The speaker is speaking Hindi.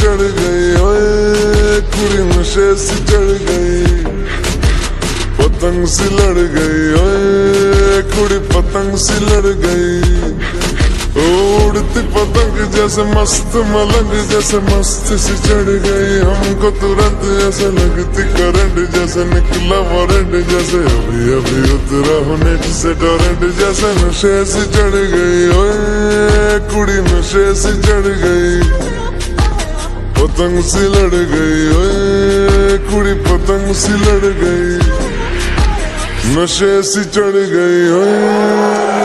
चढ़ गई, ओए कुड़ी नशे से चढ़ गई, पतंग सी लड़ गई, ओए कुड़ी पतंग सी लड़ गई। उड़ती पतंग जैसे मस्त मलंग जैसे मस्त सी चढ़ गई, हमको तुरंत ऐसे लगती करंट जैसे निकला वारंट, जैसे अभी अभी उतरा हूँ नेट से टोरेंट, जैसे नशे से चढ़ गई, ओए कुड़ी नशे से चढ़ गई, पतंग सी लड़ गई, ओए कुड़ी पतंग सी लड़ गई, नशे सी चढ़ गई, ओए।